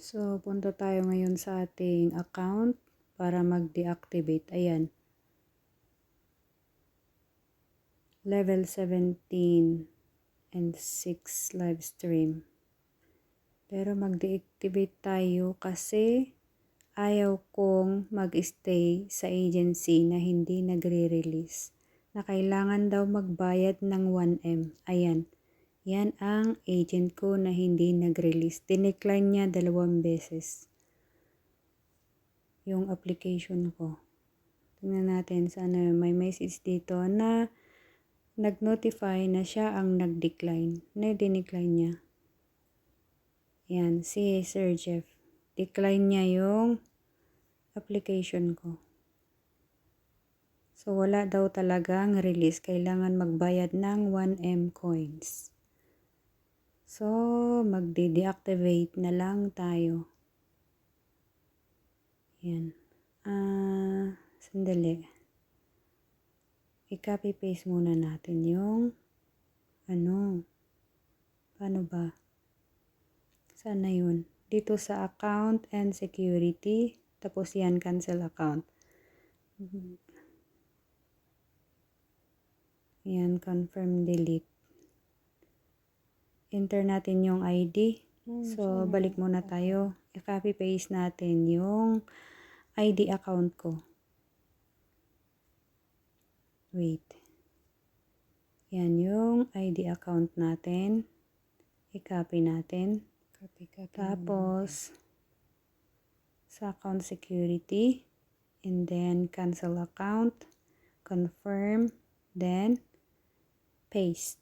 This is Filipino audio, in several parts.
So, punta tayo ngayon sa ating account para mag-deactivate. Ayan. Level 17 and 6 live stream. Pero mag-deactivate tayo kasi ayaw kong mag-stay sa agency na hindi nagre-release. Na kailangan daw magbayad ng 1M. Ayan. Yan ang agent ko na hindi nag-release. Dinecline niya 2 beses yung application ko. Tingnan natin sana may message dito na nag-notify na siya ang nag-decline. Na dinecline niya. Yan, si Sir Jeff. Decline niya yung application ko. So, wala daw talagang release. Kailangan magbayad ng 1M coins. So, magde-deactivate na lang tayo. Yan. Sandali. I-copy paste muna natin yung paano ba? Sana yun? Dito sa account and security. Tapos yan, cancel account. Yan, confirm delete. Enter natin yung ID. So, balik muna tayo. I-copy paste natin yung ID account ko. Wait. Yan yung ID account natin. I-copy natin. Tapos, sa account security. And then, cancel account. Confirm. Then, paste.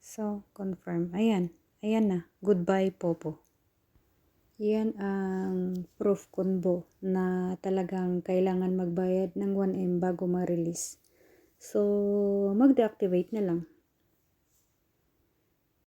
So, confirm. Ayan. Ayan na. Goodbye, Popo. Yan ang proof combo na talagang kailangan magbayad ng 1M bago ma-release. So, mag-deactivate na lang.